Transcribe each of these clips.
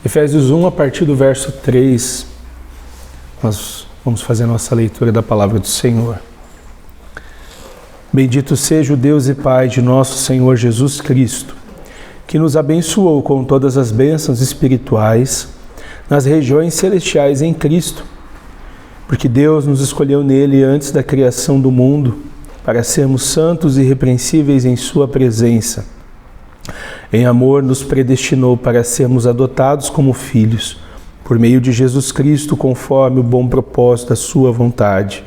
Efésios 1, a partir do verso 3, nós vamos fazer a nossa leitura da palavra do Senhor. Bendito seja o Deus e Pai de nosso Senhor Jesus Cristo, que nos abençoou com todas as bênçãos espirituais nas regiões celestiais em Cristo, porque Deus nos escolheu nele antes da criação do mundo, para sermos santos e irrepreensíveis em sua presença. Em amor nos predestinou para sermos adotados como filhos, por meio de Jesus Cristo, conforme o bom propósito da sua vontade,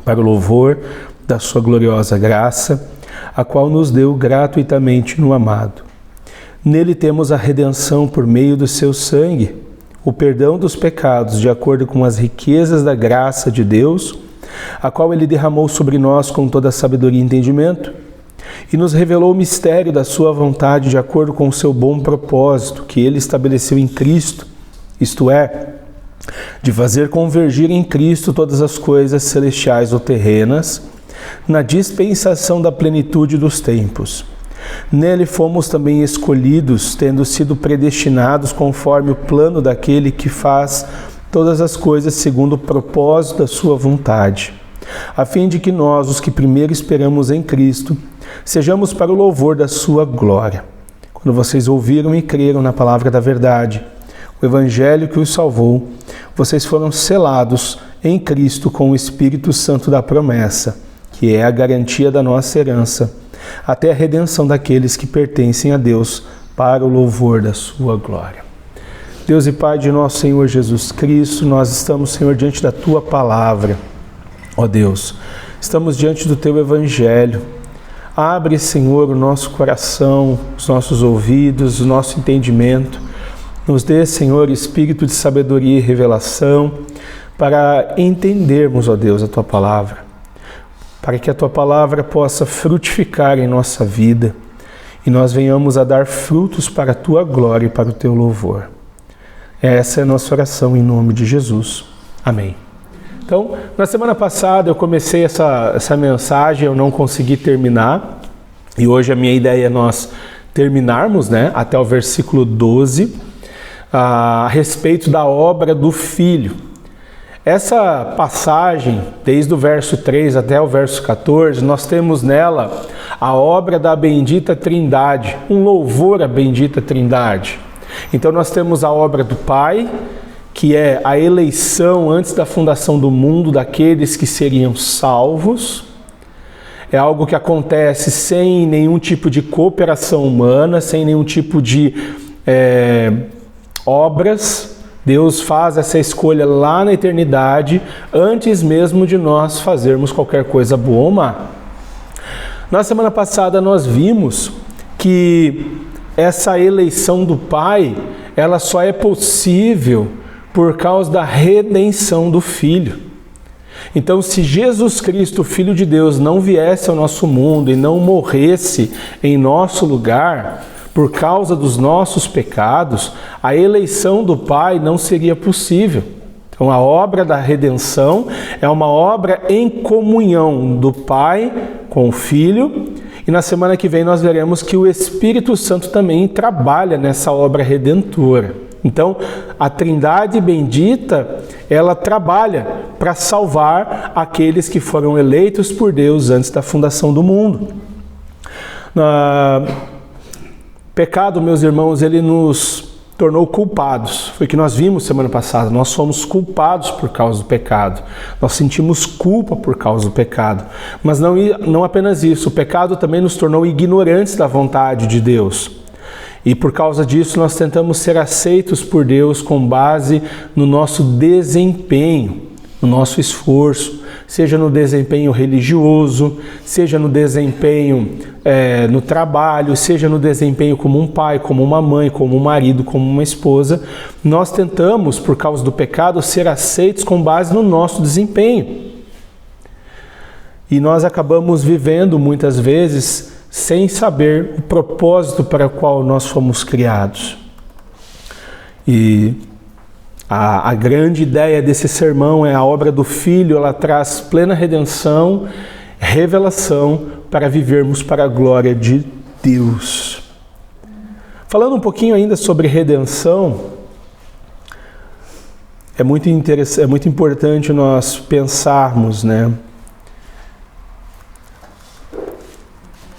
para o louvor da sua gloriosa graça, a qual nos deu gratuitamente no amado. Nele temos a redenção por meio do seu sangue, o perdão dos pecados, de acordo com as riquezas da graça de Deus, a qual ele derramou sobre nós com toda a sabedoria e entendimento, e nos revelou o mistério da sua vontade de acordo com o seu bom propósito que ele estabeleceu em Cristo, isto é, de fazer convergir em Cristo todas as coisas celestiais ou terrenas, na dispensação da plenitude dos tempos. Nele fomos também escolhidos, tendo sido predestinados conforme o plano daquele que faz todas as coisas segundo o propósito da sua vontade, a fim de que nós, os que primeiro esperamos em Cristo, sejamos para o louvor da sua glória. Quando vocês ouviram e creram na palavra da verdade, o evangelho que os salvou, vocês foram selados em Cristo com o Espírito Santo da promessa, que é a garantia da nossa herança, até a redenção daqueles que pertencem a Deus, para o louvor da sua glória. Deus e Pai de nosso Senhor Jesus Cristo, nós estamos, Senhor, diante da Tua palavra. Ó Deus, estamos diante do Teu evangelho. Abre, Senhor, o nosso coração, os nossos ouvidos, o nosso entendimento. Nos dê, Senhor, espírito de sabedoria e revelação para entendermos, ó Deus, a Tua palavra, para que a Tua palavra possa frutificar em nossa vida e nós venhamos a dar frutos para a Tua glória e para o Teu louvor. Essa é a nossa oração em nome de Jesus. Amém. Então, na semana passada eu comecei essa mensagem, eu não consegui terminar, e hoje a minha ideia é nós terminarmos, até o versículo 12, a respeito da obra do Filho. Essa passagem, desde o verso 3 até o verso 14, nós temos nela a obra da bendita Trindade, um louvor à bendita Trindade. Então nós temos a obra do Pai, que é a eleição antes da fundação do mundo daqueles que seriam salvos. É algo que acontece sem nenhum tipo de cooperação humana, sem nenhum tipo de obras. Deus faz essa escolha lá na eternidade, antes mesmo de nós fazermos qualquer coisa boa ou má. Na semana passada nós vimos que essa eleição do Pai, ela só é possível por causa da redenção do Filho. Então, se Jesus Cristo, o Filho de Deus, não viesse ao nosso mundo e não morresse em nosso lugar, por causa dos nossos pecados, a eleição do Pai não seria possível. Então, a obra da redenção é uma obra em comunhão do Pai com o Filho, e na semana que vem nós veremos que o Espírito Santo também trabalha nessa obra redentora. Então, a Trindade bendita, ela trabalha para salvar aqueles que foram eleitos por Deus antes da fundação do mundo. Pecado, meus irmãos, ele nos tornou culpados. Foi o que nós vimos semana passada. Nós somos culpados por causa do pecado. Nós sentimos culpa por causa do pecado. Mas não apenas isso. O pecado também nos tornou ignorantes da vontade de Deus. E por causa disso nós tentamos ser aceitos por Deus com base no nosso desempenho, no nosso esforço, seja no desempenho religioso, seja no desempenho no trabalho, seja no desempenho como um pai, como uma mãe, como um marido, como uma esposa. Nós tentamos, por causa do pecado, ser aceitos com base no nosso desempenho. E nós acabamos vivendo muitas vezes sem saber o propósito para o qual nós fomos criados. E a grande ideia desse sermão é a obra do Filho. Ela traz plena redenção, revelação para vivermos para a glória de Deus. Falando um pouquinho ainda sobre redenção, é muito interessante, é muito importante nós pensarmos, né,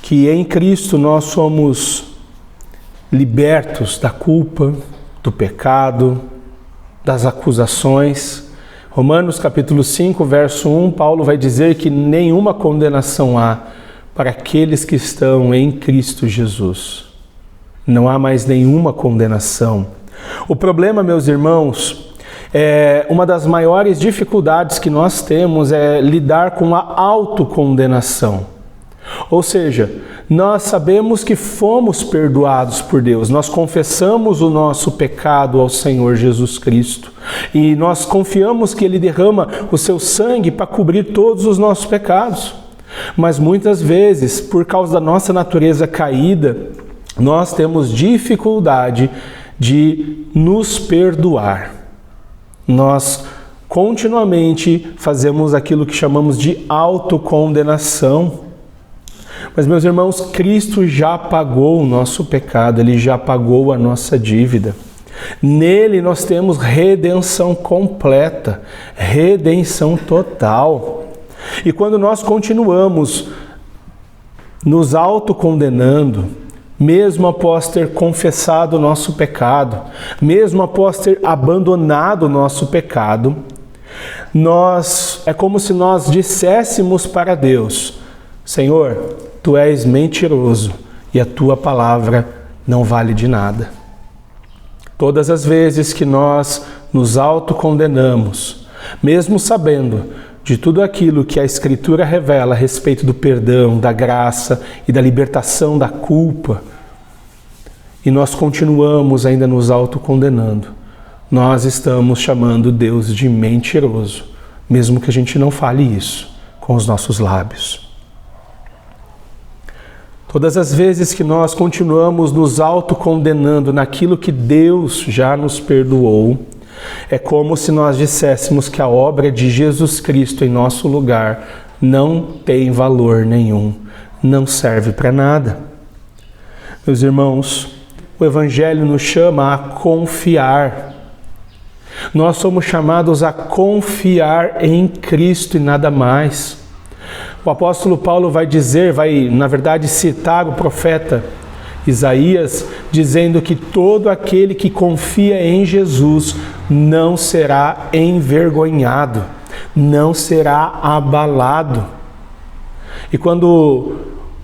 que em Cristo nós somos libertos da culpa, do pecado, das acusações. Romanos capítulo 5, verso 1, Paulo vai dizer que nenhuma condenação há para aqueles que estão em Cristo Jesus. Não há mais nenhuma condenação. O problema, meus irmãos, uma das maiores dificuldades que nós temos é lidar com a autocondenação. Ou seja, nós sabemos que fomos perdoados por Deus, nós confessamos o nosso pecado ao Senhor Jesus Cristo e nós confiamos que Ele derrama o seu sangue para cobrir todos os nossos pecados. Mas muitas vezes, por causa da nossa natureza caída, nós temos dificuldade de nos perdoar. Nós continuamente fazemos aquilo que chamamos de autocondenação. Mas, meus irmãos, Cristo já pagou o nosso pecado, Ele já pagou a nossa dívida. Nele nós temos redenção completa, redenção total. E quando nós continuamos nos autocondenando, mesmo após ter confessado o nosso pecado, mesmo após ter abandonado o nosso pecado, é como se nós disséssemos para Deus: Senhor, Tu és mentiroso e a Tua palavra não vale de nada. Todas as vezes que nós nos autocondenamos, mesmo sabendo de tudo aquilo que a Escritura revela a respeito do perdão, da graça e da libertação da culpa, e nós continuamos ainda nos autocondenando, nós estamos chamando Deus de mentiroso, mesmo que a gente não fale isso com os nossos lábios. Todas as vezes que nós continuamos nos autocondenando naquilo que Deus já nos perdoou, é como se nós disséssemos que a obra de Jesus Cristo em nosso lugar não tem valor nenhum, não serve para nada. Meus irmãos, o Evangelho nos chama a confiar. Nós somos chamados a confiar em Cristo e nada mais. O apóstolo Paulo vai na verdade, citar o profeta Isaías, dizendo que todo aquele que confia em Jesus não será envergonhado, não será abalado. E quando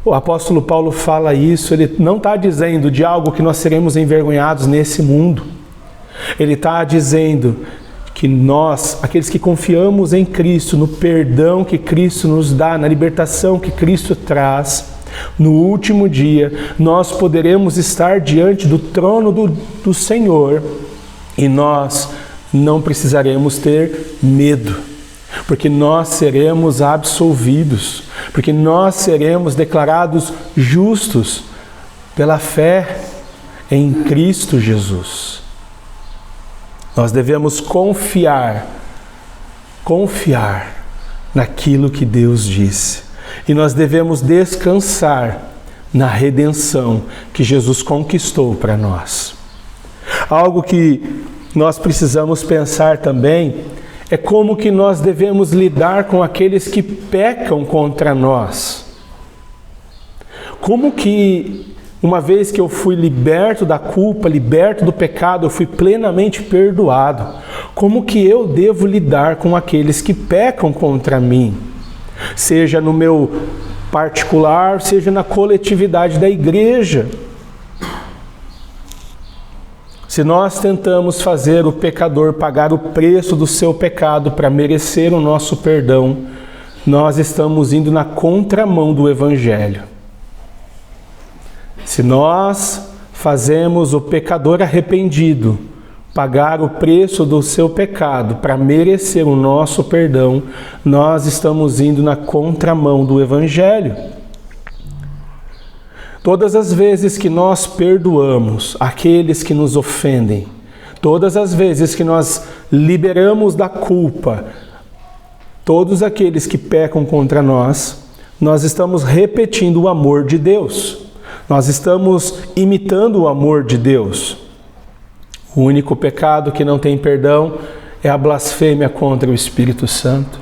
o apóstolo Paulo fala isso, ele não está dizendo de algo que nós seremos envergonhados nesse mundo. Ele está dizendo que nós, aqueles que confiamos em Cristo, no perdão que Cristo nos dá, na libertação que Cristo traz, no último dia, nós poderemos estar diante do trono do Senhor e nós não precisaremos ter medo, porque nós seremos absolvidos, porque nós seremos declarados justos pela fé em Cristo Jesus. Nós devemos confiar naquilo que Deus disse. E nós devemos descansar na redenção que Jesus conquistou para nós. Algo que nós precisamos pensar também é como que nós devemos lidar com aqueles que pecam contra nós. Como que, uma vez que eu fui liberto da culpa, liberto do pecado, eu fui plenamente perdoado, como que eu devo lidar com aqueles que pecam contra mim? Seja no meu particular, seja na coletividade da igreja. Se nós tentamos fazer o pecador pagar o preço do seu pecado para merecer o nosso perdão, nós estamos indo na contramão do Evangelho. Se nós fazemos o pecador arrependido pagar o preço do seu pecado para merecer o nosso perdão, nós estamos indo na contramão do Evangelho. Todas as vezes que nós perdoamos aqueles que nos ofendem, todas as vezes que nós liberamos da culpa todos aqueles que pecam contra nós, nós estamos repetindo o amor de Deus. Nós estamos imitando o amor de Deus. O único pecado que não tem perdão é a blasfêmia contra o Espírito Santo.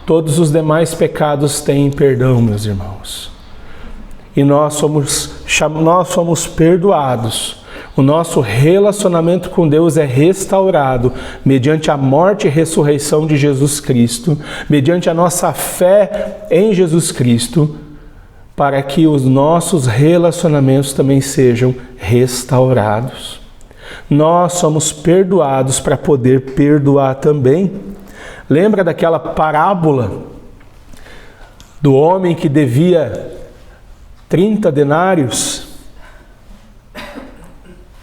Todos os demais pecados têm perdão, meus irmãos. E nós somos perdoados. O nosso relacionamento com Deus é restaurado mediante a morte e ressurreição de Jesus Cristo, mediante a nossa fé em Jesus Cristo, para que os nossos relacionamentos também sejam restaurados. Nós somos perdoados para poder perdoar também. Lembra daquela parábola do homem que devia 30 denários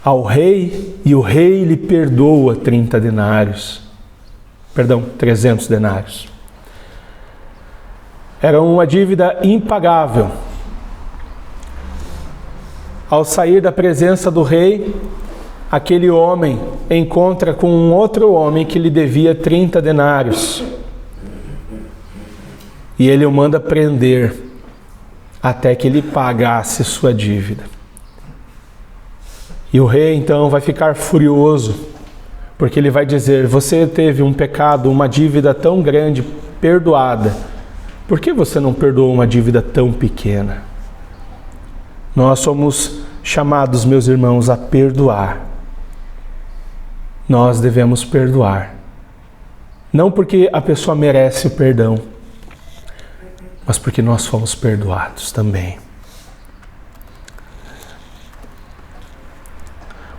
ao rei e o rei lhe perdoa 300 denários. Era uma dívida impagável. Ao sair da presença do rei, aquele homem encontra com um outro homem que lhe devia 30 denários. E ele o manda prender até que ele pagasse sua dívida. E o rei então vai ficar furioso, porque ele vai dizer: você teve um pecado, uma dívida tão grande perdoada, por que você não perdoou uma dívida tão pequena? Nós somos chamados, meus irmãos, a perdoar. Nós devemos perdoar. Não porque a pessoa merece o perdão, mas porque nós fomos perdoados também.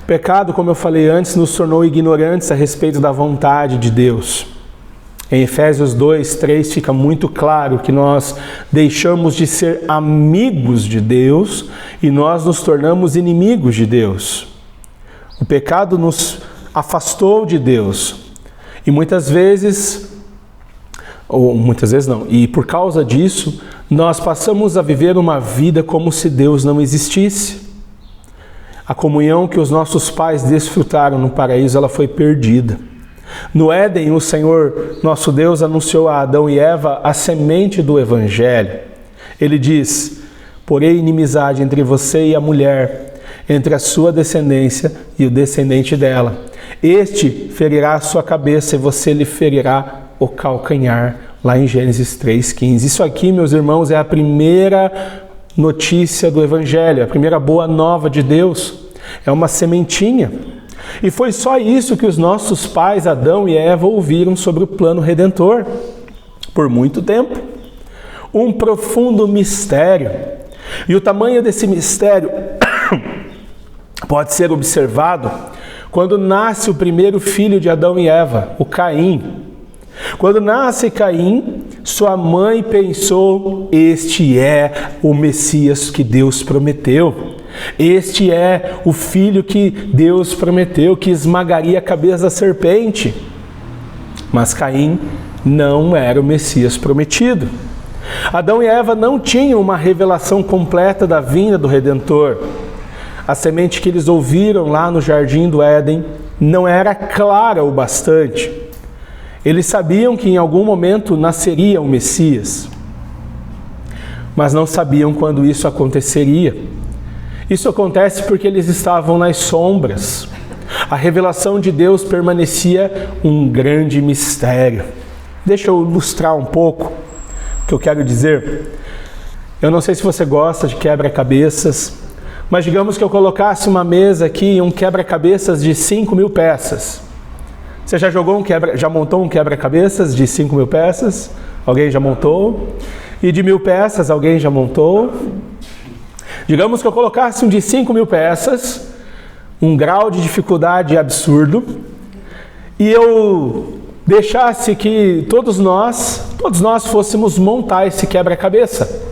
O pecado, como eu falei antes, nos tornou ignorantes a respeito da vontade de Deus. Em Efésios 2:3 fica muito claro que nós deixamos de ser amigos de Deus e nós nos tornamos inimigos de Deus. O pecado nos afastou de Deus. E muitas vezes não, e por causa disso, nós passamos a viver uma vida como se Deus não existisse. A comunhão que os nossos pais desfrutaram no paraíso, ela foi perdida. No Éden, o Senhor, nosso Deus, anunciou a Adão e Eva a semente do Evangelho. Ele diz: porém inimizade entre você e a mulher, entre a sua descendência e o descendente dela. Este ferirá a sua cabeça e você lhe ferirá o calcanhar, lá em Gênesis 3:15. Isso aqui, meus irmãos, é a primeira notícia do Evangelho, a primeira boa nova de Deus. É uma sementinha. E foi só isso que os nossos pais, Adão e Eva, ouviram sobre o plano redentor por muito tempo. Um profundo mistério. E o tamanho desse mistério pode ser observado quando nasce o primeiro filho de Adão e Eva, o Caim. Quando nasce Caim, sua mãe pensou: este é o Messias que Deus prometeu. Este é o filho que Deus prometeu, que esmagaria a cabeça da serpente. Mas Caim não era o Messias prometido. Adão e Eva não tinham uma revelação completa da vinda do Redentor. A semente que eles ouviram lá no jardim do Éden não era clara o bastante. Eles sabiam que em algum momento nasceria o Messias, mas não sabiam quando isso aconteceria. Isso acontece porque eles estavam nas sombras. A revelação de Deus permanecia um grande mistério. Deixa eu ilustrar um pouco o que eu quero dizer. Eu não sei se você gosta de quebra-cabeças, mas digamos que eu colocasse uma mesa aqui e um quebra-cabeças de 5.000 peças. Você já montou um quebra-cabeças de 5.000 peças? Alguém já montou? E de 1.000 peças, alguém já montou? Digamos que eu colocasse um de 5.000 peças, um grau de dificuldade absurdo, e eu deixasse que todos nós fôssemos montar esse quebra-cabeça.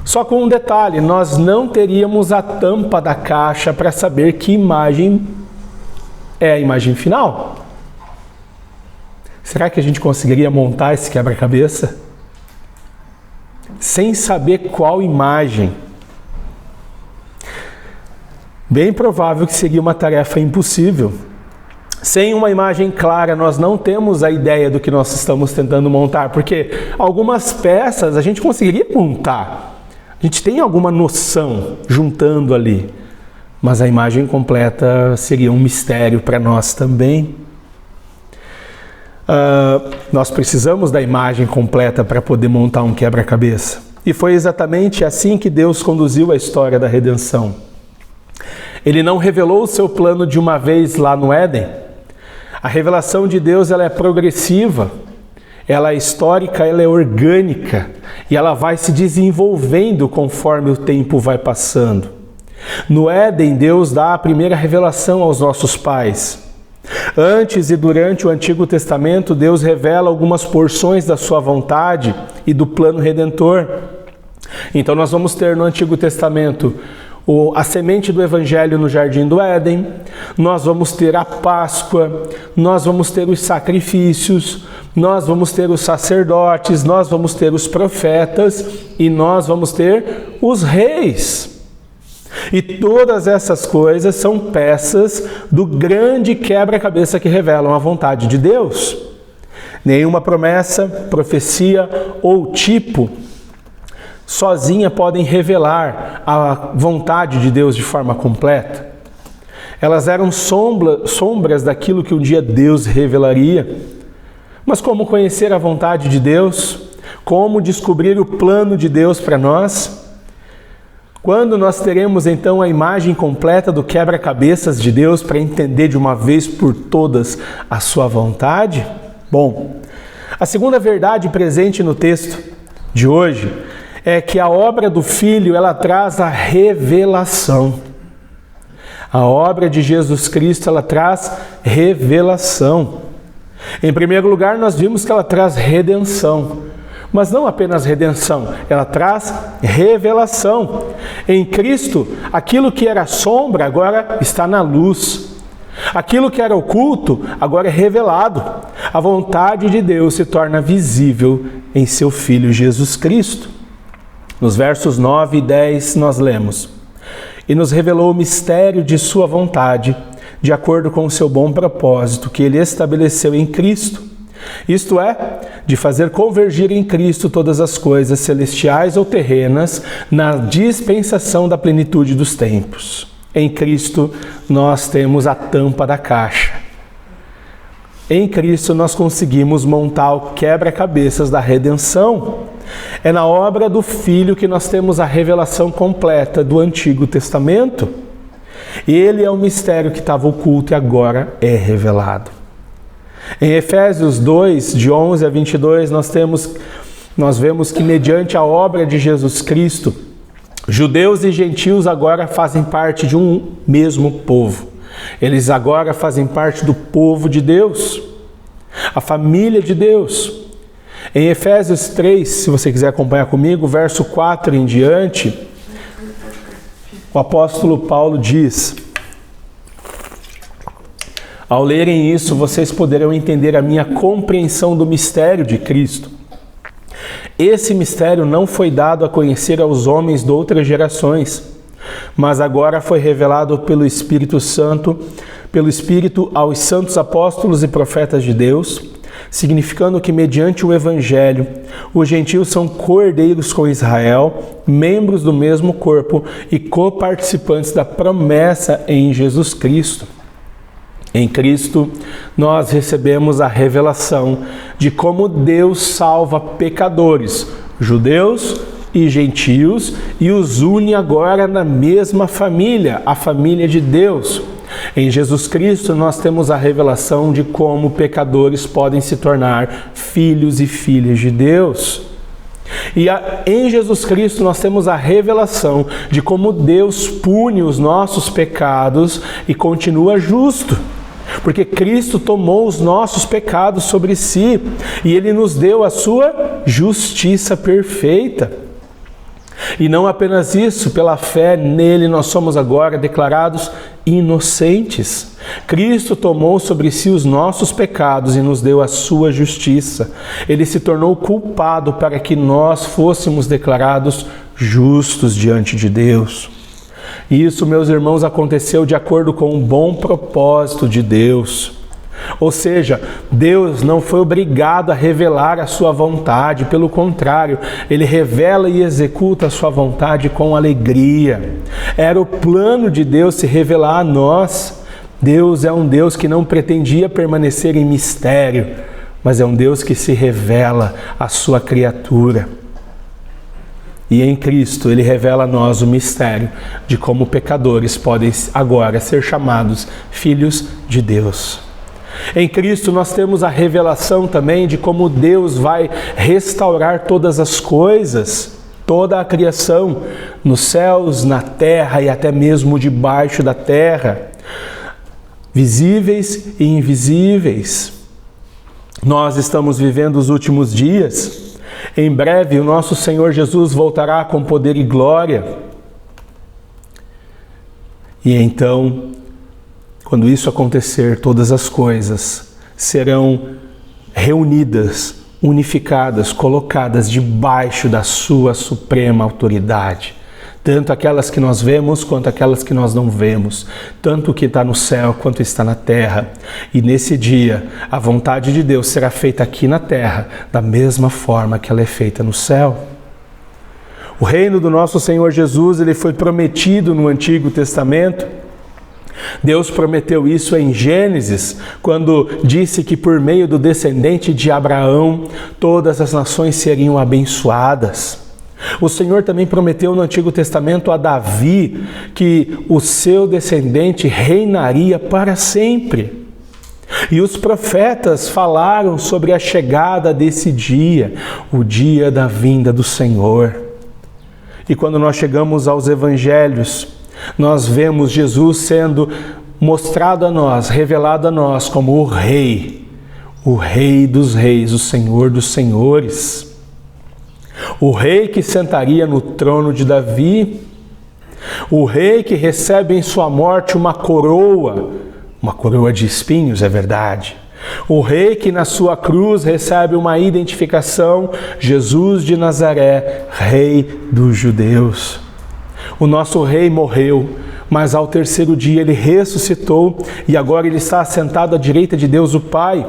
Só com um detalhe: nós não teríamos a tampa da caixa para saber que imagem é a imagem final. Será que a gente conseguiria montar esse quebra-cabeça sem saber qual imagem? Bem provável que seria uma tarefa impossível. Sem uma imagem clara, nós não temos a ideia do que nós estamos tentando montar, porque algumas peças a gente conseguiria montar. A gente tem alguma noção juntando ali, mas a imagem completa seria um mistério para nós também. nós precisamos da imagem completa para poder montar um quebra-cabeça. E foi exatamente assim que Deus conduziu a história da redenção. Ele não revelou o seu plano de uma vez lá no Éden. A revelação de Deus, ela é progressiva, ela é histórica, ela é orgânica e ela vai se desenvolvendo conforme o tempo vai passando. No Éden, Deus dá a primeira revelação aos nossos pais. Antes e durante o Antigo Testamento, Deus revela algumas porções da sua vontade e do plano redentor. Então nós vamos ter no Antigo Testamento a semente do Evangelho no Jardim do Éden, nós vamos ter a Páscoa, nós vamos ter os sacrifícios, nós vamos ter os sacerdotes, nós vamos ter os profetas e nós vamos ter os reis. E todas essas coisas são peças do grande quebra-cabeça que revelam a vontade de Deus. Nenhuma promessa, profecia ou tipo sozinha podem revelar a vontade de Deus de forma completa. Elas eram sombras daquilo que um dia Deus revelaria. Mas como conhecer a vontade de Deus? Como descobrir o plano de Deus para nós? Quando nós teremos então a imagem completa do quebra-cabeças de Deus para entender de uma vez por todas a sua vontade? Bom, a segunda verdade presente no texto de hoje é que a obra do Filho, ela traz a revelação. A obra de Jesus Cristo, ela traz revelação. Em primeiro lugar, nós vimos que ela traz redenção. Mas não apenas redenção, ela traz revelação. Em Cristo, aquilo que era sombra agora está na luz. Aquilo que era oculto agora é revelado. A vontade de Deus se torna visível em seu Filho Jesus Cristo. Nos versos 9 e 10 nós lemos: E nos revelou o mistério de sua vontade, de acordo com o seu bom propósito, que ele estabeleceu em Cristo. Isto é, de fazer convergir em Cristo todas as coisas celestiais ou terrenas na dispensação da plenitude dos tempos. Em Cristo nós temos a tampa da caixa. Em Cristo nós conseguimos montar o quebra-cabeças da redenção. É na obra do Filho que nós temos a revelação completa do Antigo Testamento. Ele é um mistério que estava oculto e agora é revelado. Em Efésios 2, de 11 a 22, nós vemos que mediante a obra de Jesus Cristo, judeus e gentios agora fazem parte de um mesmo povo. Eles agora fazem parte do povo de Deus, a família de Deus. Em Efésios 3, se você quiser acompanhar comigo, verso 4 em diante, o apóstolo Paulo diz: Ao lerem isso, vocês poderão entender a minha compreensão do mistério de Cristo. Esse mistério não foi dado a conhecer aos homens de outras gerações, mas agora foi revelado pelo Espírito Santo, pelo Espírito aos santos apóstolos e profetas de Deus, significando que mediante o Evangelho, os gentios são co-herdeiros com Israel, membros do mesmo corpo e coparticipantes da promessa em Jesus Cristo. Em Cristo, nós recebemos a revelação de como Deus salva pecadores, judeus e gentios, e os une agora na mesma família, a família de Deus. Em Jesus Cristo, nós temos a revelação de como pecadores podem se tornar filhos e filhas de Deus. E em Jesus Cristo nós temos a revelação de como Deus pune os nossos pecados e continua justo. Porque Cristo tomou os nossos pecados sobre si e Ele nos deu a sua justiça perfeita. E não apenas isso, pela fé nele nós somos agora declarados inocentes. Cristo tomou sobre si os nossos pecados e nos deu a sua justiça. Ele se tornou culpado para que nós fôssemos declarados justos diante de Deus. E isso, meus irmãos, aconteceu de acordo com o bom propósito de Deus. Ou seja, Deus não foi obrigado a revelar a sua vontade, pelo contrário, Ele revela e executa a sua vontade com alegria. Era o plano de Deus se revelar a nós. Deus é um Deus que não pretendia permanecer em mistério, mas é um Deus que se revela à sua criatura. E em Cristo Ele revela a nós o mistério de como pecadores podem agora ser chamados filhos de Deus. Em Cristo nós temos a revelação também de como Deus vai restaurar todas as coisas, toda a criação, nos céus, na terra e até mesmo debaixo da terra, visíveis e invisíveis. Nós estamos vivendo os últimos dias. Em breve o nosso Senhor Jesus voltará com poder e glória. E então, quando isso acontecer, todas as coisas serão reunidas, unificadas, colocadas debaixo da sua suprema autoridade. Tanto aquelas que nós vemos, quanto aquelas que nós não vemos. Tanto o que está no céu, quanto está na terra. E nesse dia, a vontade de Deus será feita aqui na terra, da mesma forma que ela é feita no céu. O reino do nosso Senhor Jesus, ele foi prometido no Antigo Testamento. Deus prometeu isso em Gênesis, quando disse que por meio do descendente de Abraão, todas as nações seriam abençoadas. O Senhor também prometeu no Antigo Testamento a Davi que o seu descendente reinaria para sempre. E os profetas falaram sobre a chegada desse dia, o dia da vinda do Senhor. E quando nós chegamos aos Evangelhos, nós vemos Jesus sendo mostrado a nós, revelado a nós como o Rei dos Reis, o Senhor dos Senhores. O Rei que sentaria no trono de Davi, o Rei que recebe em sua morte uma coroa de espinhos, é verdade. O Rei que na sua cruz recebe uma identificação, Jesus de Nazaré, Rei dos Judeus. O nosso Rei morreu, mas ao terceiro dia ele ressuscitou e agora ele está assentado à direita de Deus o Pai.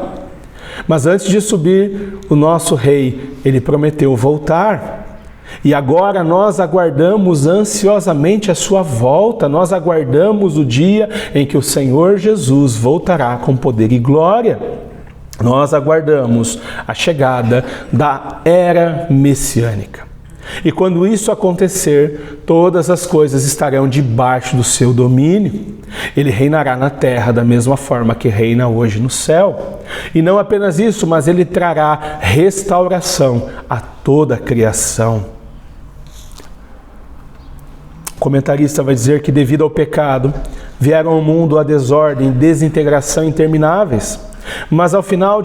Mas antes de subir, o nosso Rei, ele prometeu voltar. E agora nós aguardamos ansiosamente a sua volta, nós aguardamos o dia em que o Senhor Jesus voltará com poder e glória. Nós aguardamos a chegada da era messiânica. E quando isso acontecer, todas as coisas estarão debaixo do seu domínio. Ele reinará na terra da mesma forma que reina hoje no céu. E não apenas isso, mas ele trará restauração a toda a criação. O comentarista vai dizer que devido ao pecado, vieram ao mundo a desordem e desintegração intermináveis. Mas ao final,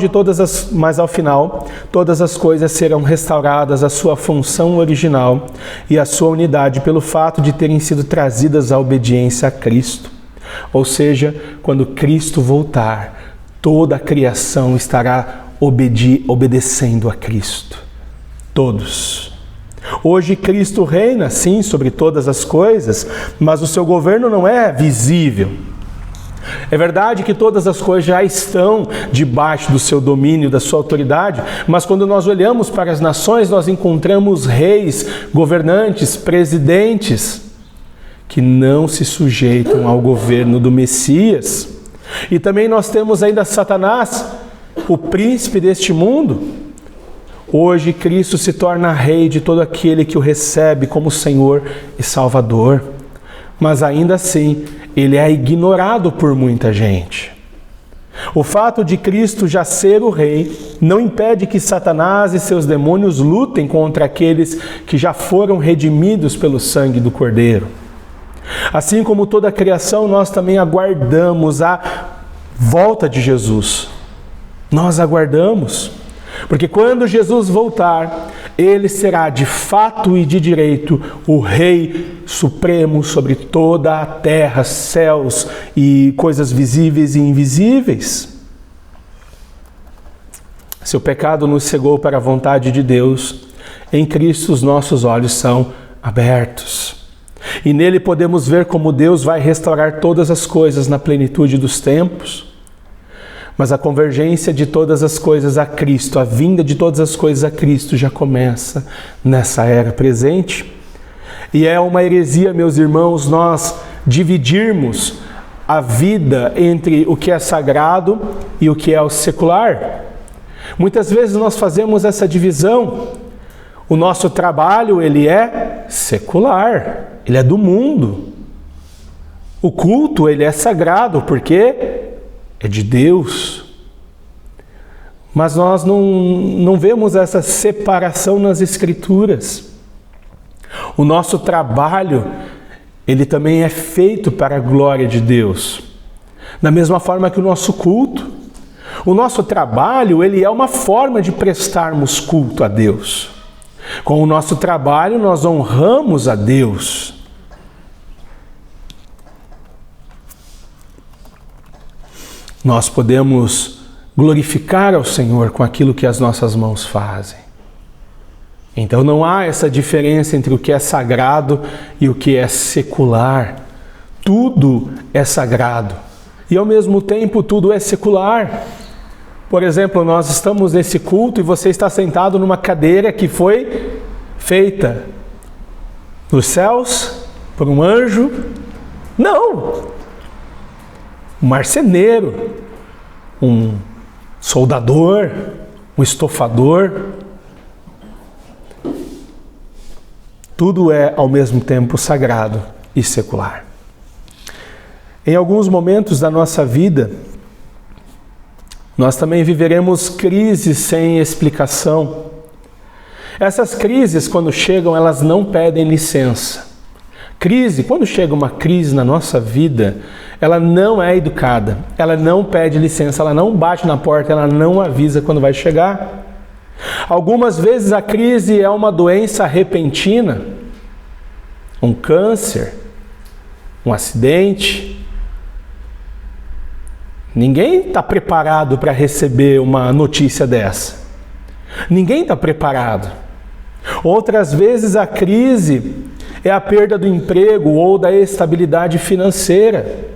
todas as coisas serão restauradas à sua função original e à sua unidade pelo fato de terem sido trazidas à obediência a Cristo. Ou seja, quando Cristo voltar, toda a criação estará obedecendo a Cristo. Todos. Hoje Cristo reina, sim, sobre todas as coisas, mas o seu governo não é visível. É verdade que todas as coisas já estão debaixo do seu domínio, da sua autoridade, mas quando nós olhamos para as nações, nós encontramos reis, governantes, presidentes, que não se sujeitam ao governo do Messias. E também nós temos ainda Satanás, o príncipe deste mundo. Hoje Cristo se torna rei de todo aquele que o recebe como Senhor e Salvador. Mas ainda assim, ele é ignorado por muita gente. O fato de Cristo já ser o rei não impede que Satanás e seus demônios lutem contra aqueles que já foram redimidos pelo sangue do Cordeiro. Assim como toda a criação, nós também aguardamos a volta de Jesus. Nós aguardamos, porque quando Jesus voltar, ele será de fato e de direito o Rei Supremo sobre toda a terra, céus e coisas visíveis e invisíveis. Se o pecado nos cegou para a vontade de Deus, em Cristo os nossos olhos são abertos. E nele podemos ver como Deus vai restaurar todas as coisas na plenitude dos tempos. Mas a convergência de todas as coisas a Cristo, a vinda de todas as coisas a Cristo já começa nessa era presente. E é uma heresia, meus irmãos, nós dividirmos a vida entre o que é sagrado e o que é o secular. Muitas vezes nós fazemos essa divisão. O nosso trabalho, ele é secular, ele é do mundo. O culto, ele é sagrado, porque é de Deus. Mas nós não vemos essa separação nas Escrituras. O nosso trabalho, ele também é feito para a glória de Deus. Da mesma forma que o nosso culto. O nosso trabalho, ele é uma forma de prestarmos culto a Deus. Com o nosso trabalho, nós honramos a Deus. Nós podemos glorificar ao Senhor com aquilo que as nossas mãos fazem. Então não há essa diferença entre o que é sagrado e o que é secular. Tudo é sagrado e ao mesmo tempo tudo é secular. Por exemplo, nós estamos nesse culto e você está sentado numa cadeira que foi feita nos céus por um anjo? Não! Um marceneiro, um soldador, um estofador. Tudo é ao mesmo tempo sagrado e secular. Em alguns momentos da nossa vida, nós também viveremos crises sem explicação. Essas crises, quando chegam, elas não pedem licença. Quando chega uma crise na nossa vida, ela não é educada, ela não pede licença, ela não bate na porta, ela não avisa quando vai chegar. Algumas vezes a crise é uma doença repentina, um câncer, um acidente. Ninguém está preparado para receber uma notícia dessa. Ninguém está preparado. Outras vezes a crise é a perda do emprego ou da estabilidade financeira.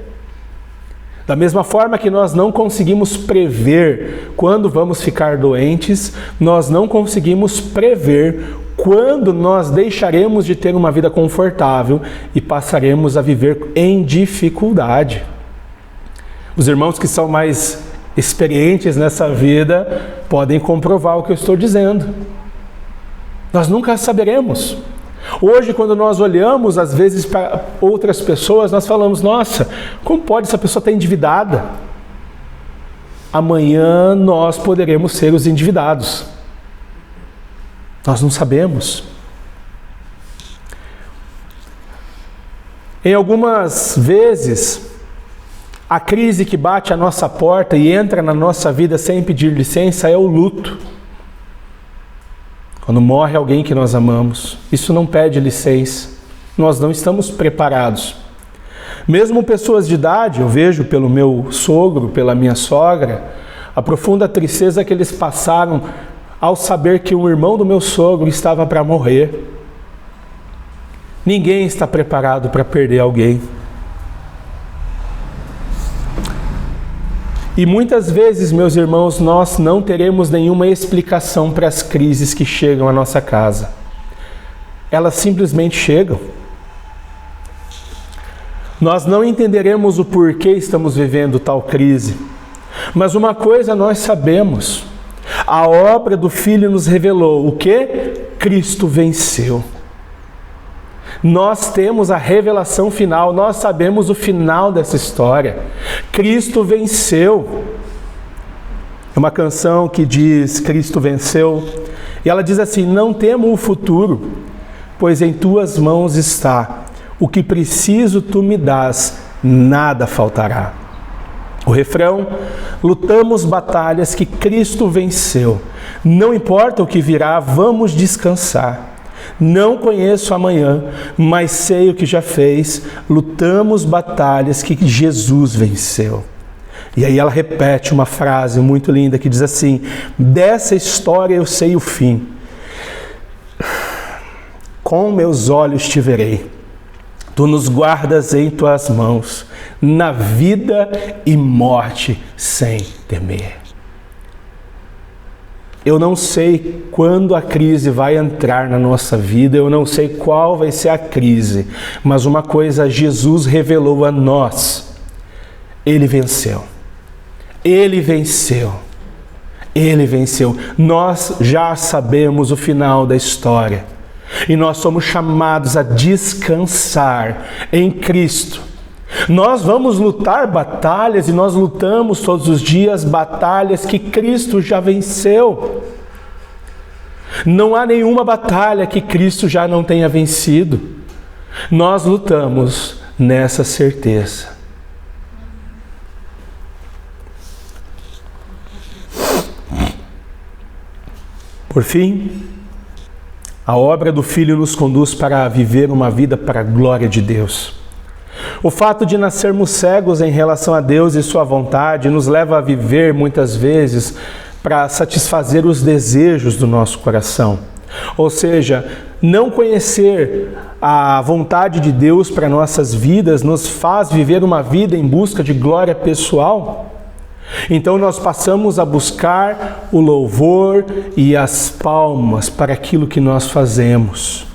Da mesma forma que nós não conseguimos prever quando vamos ficar doentes, nós não conseguimos prever quando nós deixaremos de ter uma vida confortável e passaremos a viver em dificuldade. Os irmãos que são mais experientes nessa vida podem comprovar o que eu estou dizendo. Nós nunca saberemos. Hoje, quando nós olhamos, às vezes, para outras pessoas, nós falamos, nossa, como pode essa pessoa estar endividada? Amanhã nós poderemos ser os endividados. Nós não sabemos. Em algumas vezes, a crise que bate à nossa porta e entra na nossa vida sem pedir licença é o luto. Quando morre alguém que nós amamos, isso não pede licença. Nós não estamos preparados. Mesmo pessoas de idade, eu vejo pelo meu sogro, pela minha sogra, a profunda tristeza que eles passaram ao saber que um irmão do meu sogro estava para morrer. Ninguém está preparado para perder alguém. E muitas vezes, meus irmãos, nós não teremos nenhuma explicação para as crises que chegam à nossa casa. Elas simplesmente chegam. Nós não entenderemos o porquê estamos vivendo tal crise. Mas uma coisa nós sabemos. A obra do Filho nos revelou o quê? Cristo venceu. Nós temos a revelação final, nós sabemos o final dessa história. Cristo venceu. É uma canção que diz Cristo venceu. E ela diz assim, não temo o futuro, pois em tuas mãos está. O que preciso tu me dás, nada faltará. O refrão, lutamos batalhas que Cristo venceu. Não importa o que virá, vamos descansar. Não conheço amanhã, mas sei o que já fez. Lutamos batalhas que Jesus venceu. E aí ela repete uma frase muito linda que diz assim, dessa história eu sei o fim. Com meus olhos te verei. Tu nos guardas em tuas mãos, na vida e morte sem temer. Eu não sei quando a crise vai entrar na nossa vida, eu não sei qual vai ser a crise, mas uma coisa Jesus revelou a nós. Ele venceu. Ele venceu. Ele venceu. Nós já sabemos o final da história. E nós somos chamados a descansar em Cristo. Nós vamos lutar batalhas e nós lutamos todos os dias batalhas que Cristo já venceu. Não há nenhuma batalha que Cristo já não tenha vencido. Nós lutamos nessa certeza. Por fim, a obra do Filho nos conduz para viver uma vida para a glória de Deus. O fato de nascermos cegos em relação a Deus e sua vontade nos leva a viver muitas vezes para satisfazer os desejos do nosso coração. Ou seja, não conhecer a vontade de Deus para nossas vidas nos faz viver uma vida em busca de glória pessoal. Então nós passamos a buscar o louvor e as palmas para aquilo que nós fazemos.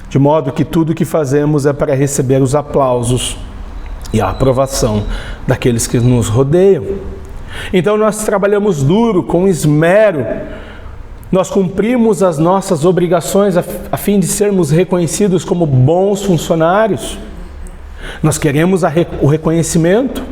De modo que tudo o que fazemos é para receber os aplausos e a aprovação daqueles que nos rodeiam. Então nós trabalhamos duro, com esmero, nós cumprimos as nossas obrigações a fim de sermos reconhecidos como bons funcionários. Nós queremos o reconhecimento.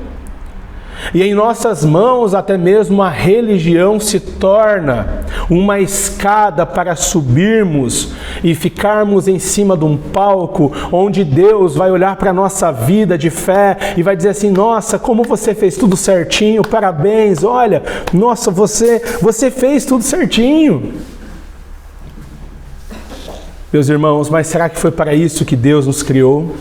E em nossas mãos até mesmo a religião se torna uma escada para subirmos e ficarmos em cima de um palco onde Deus vai olhar para a nossa vida de fé e vai dizer assim: nossa, como você fez tudo certinho, parabéns, olha, nossa, você fez tudo certinho. Meus irmãos, mas será que foi para isso que Deus nos criou?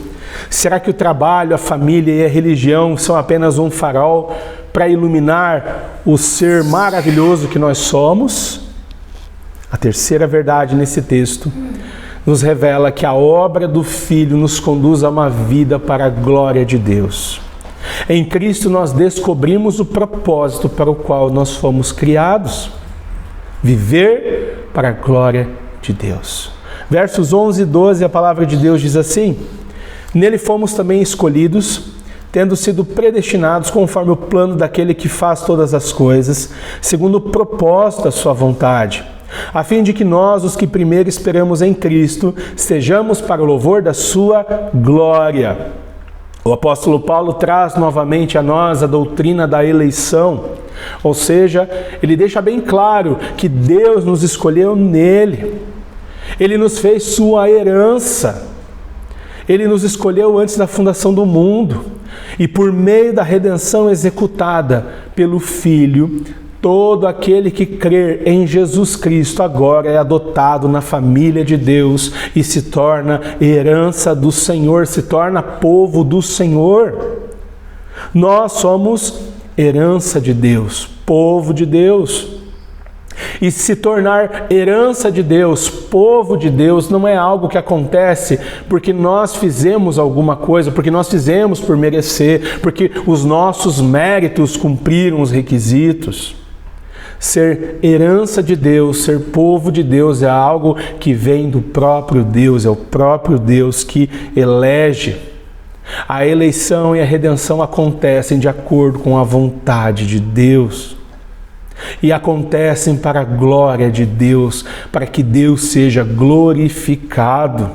Será que o trabalho, a família e a religião são apenas um farol para iluminar o ser maravilhoso que nós somos? A terceira verdade nesse texto nos revela que a obra do Filho nos conduz a uma vida para a glória de Deus. Em Cristo nós descobrimos o propósito para o qual nós fomos criados: viver para a glória de Deus. Versos 11 e 12, a palavra de Deus diz assim: nele fomos também escolhidos, tendo sido predestinados conforme o plano daquele que faz todas as coisas, segundo o propósito da sua vontade, a fim de que nós, os que primeiro esperamos em Cristo, sejamos para o louvor da sua glória. O apóstolo Paulo traz novamente a nós a doutrina da eleição, ou seja, ele deixa bem claro que Deus nos escolheu nele, ele nos fez sua herança. Ele nos escolheu antes da fundação do mundo, e por meio da redenção executada pelo Filho, todo aquele que crer em Jesus Cristo agora é adotado na família de Deus e se torna herança do Senhor, se torna povo do Senhor. Nós somos herança de Deus, povo de Deus. E se tornar herança de Deus, povo de Deus, não é algo que acontece porque nós fizemos alguma coisa, porque nós fizemos por merecer, porque os nossos méritos cumpriram os requisitos. Ser herança de Deus, ser povo de Deus é algo que vem do próprio Deus, é o próprio Deus que elege. A eleição e a redenção acontecem de acordo com a vontade de Deus. E acontecem para a glória de Deus, para que Deus seja glorificado.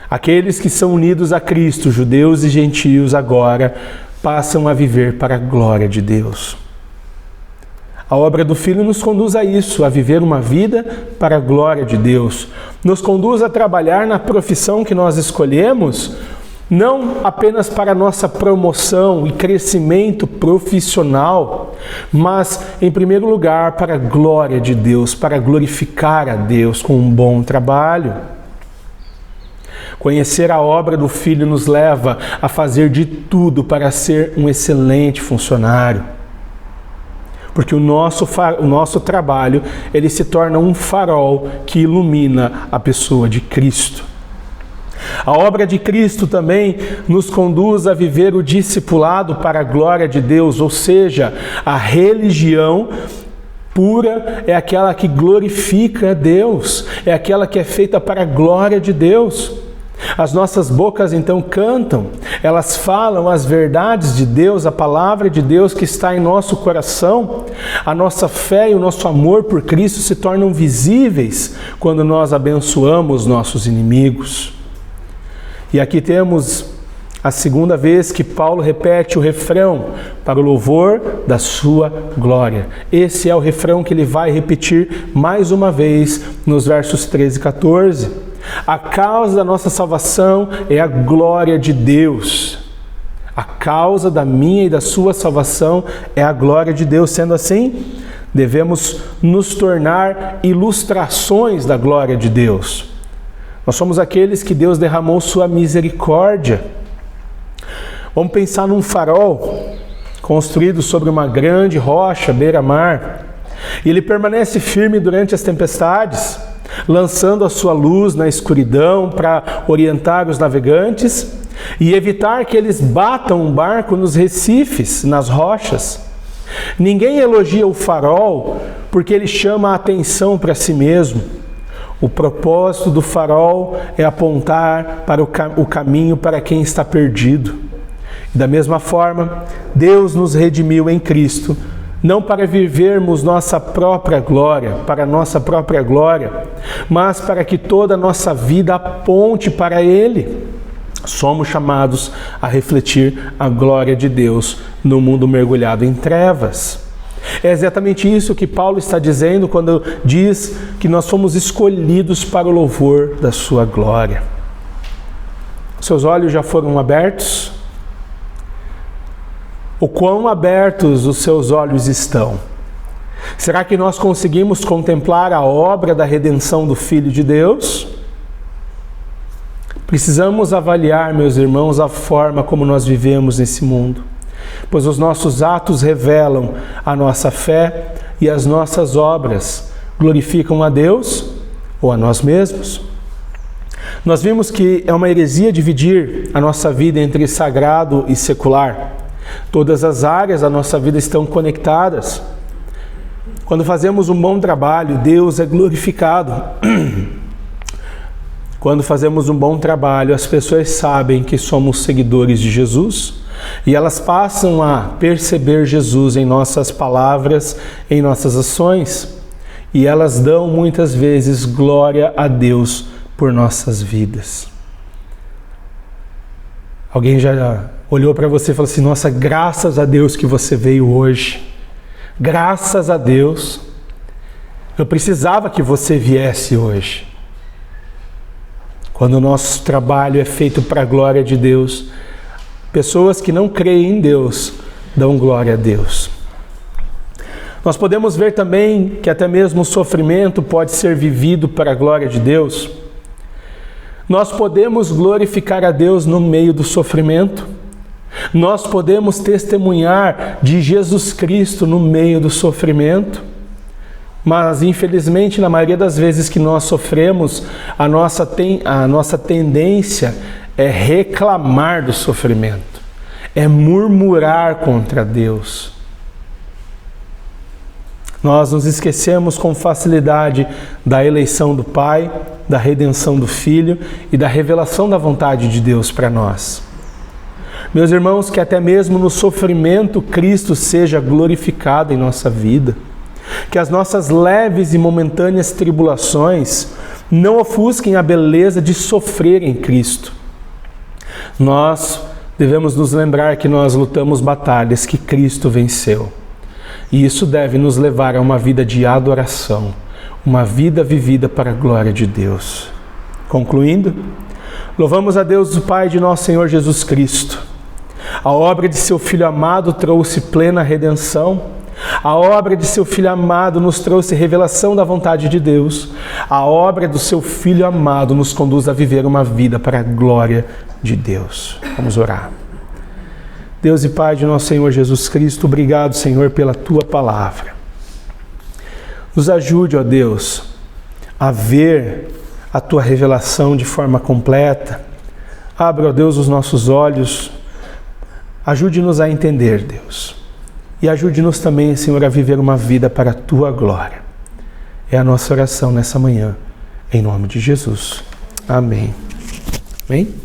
Aqueles que são unidos a Cristo, judeus e gentios, agora passam a viver para a glória de Deus. A obra do Filho nos conduz a isso, a viver uma vida para a glória de Deus. Nos conduz a trabalhar na profissão que nós escolhemos, não apenas para a nossa promoção e crescimento profissional, mas, em primeiro lugar, para a glória de Deus, para glorificar a Deus com um bom trabalho. Conhecer a obra do Filho nos leva a fazer de tudo para ser um excelente funcionário. Porque o nosso trabalho, ele se torna um farol que ilumina a pessoa de Cristo. A obra de Cristo também nos conduz a viver o discipulado para a glória de Deus, ou seja, a religião pura é aquela que glorifica a Deus, é aquela que é feita para a glória de Deus. As nossas bocas então cantam, elas falam as verdades de Deus, a palavra de Deus que está em nosso coração. A nossa fé e o nosso amor por Cristo se tornam visíveis quando nós abençoamos nossos inimigos. E aqui temos a segunda vez que Paulo repete o refrão para o louvor da sua glória. Esse é o refrão que ele vai repetir mais uma vez nos versos 13 e 14. A causa da nossa salvação é a glória de Deus. A causa da minha e da sua salvação é a glória de Deus. Sendo assim, devemos nos tornar ilustrações da glória de Deus. Nós somos aqueles que Deus derramou sua misericórdia. Vamos pensar num farol construído sobre uma grande rocha beira-mar. E ele permanece firme durante as tempestades, lançando a sua luz na escuridão para orientar os navegantes e evitar que eles batam o barco nos recifes, nas rochas. Ninguém elogia o farol porque ele chama a atenção para si mesmo. O propósito do farol é apontar para o caminho para quem está perdido. Da mesma forma, Deus nos redimiu em Cristo, não para vivermos nossa própria glória, mas para que toda a nossa vida aponte para Ele. Somos chamados a refletir a glória de Deus no mundo mergulhado em trevas. É exatamente isso que Paulo está dizendo quando diz que nós fomos escolhidos para o louvor da sua glória. Seus olhos já foram abertos? O quão abertos os seus olhos estão? Será que nós conseguimos contemplar a obra da redenção do Filho de Deus? Precisamos avaliar, meus irmãos, a forma como nós vivemos nesse mundo, pois os nossos atos revelam a nossa fé e as nossas obras glorificam a Deus ou a nós mesmos. Nós vimos que é uma heresia dividir a nossa vida entre sagrado e secular. Todas as áreas da nossa vida estão conectadas. Quando fazemos um bom trabalho, Deus é glorificado. Quando fazemos um bom trabalho, as pessoas sabem que somos seguidores de Jesus e elas passam a perceber Jesus em nossas palavras, em nossas ações, e elas dão muitas vezes glória a Deus por nossas vidas. Alguém já olhou para você e falou assim: nossa, graças a Deus que você veio hoje. Graças a Deus. Eu precisava que você viesse hoje. Quando o nosso trabalho é feito para a glória de Deus, pessoas que não creem em Deus dão glória a Deus. Nós podemos ver também que até mesmo o sofrimento pode ser vivido para a glória de Deus. Nós podemos glorificar a Deus no meio do sofrimento. Nós podemos testemunhar de Jesus Cristo no meio do sofrimento. Mas, infelizmente, na maioria das vezes que nós sofremos, a nossa tendência é reclamar do sofrimento, é murmurar contra Deus. Nós nos esquecemos com facilidade da eleição do Pai, da redenção do Filho e da revelação da vontade de Deus para nós. Meus irmãos, que até mesmo no sofrimento Cristo seja glorificado em nossa vida. Que as nossas leves e momentâneas tribulações não ofusquem a beleza de sofrer em Cristo. Nós devemos nos lembrar que nós lutamos batalhas que Cristo venceu. E isso deve nos levar a uma vida de adoração, uma vida vivida para a glória de Deus. Concluindo, louvamos a Deus, o Pai de nosso Senhor Jesus Cristo. A obra de seu Filho amado trouxe plena redenção. A obra de seu Filho amado nos trouxe revelação da vontade de Deus. A obra do seu Filho amado nos conduz a viver uma vida para a glória de Deus. Vamos orar. Deus e Pai de nosso Senhor Jesus Cristo, obrigado, Senhor, pela Tua palavra. Nos ajude, ó Deus, a ver a Tua revelação de forma completa. Abra, ó Deus, os nossos olhos. Ajude-nos a entender, Deus. E ajude-nos também, Senhor, a viver uma vida para a Tua glória. É a nossa oração nessa manhã, em nome de Jesus. Amém. Amém?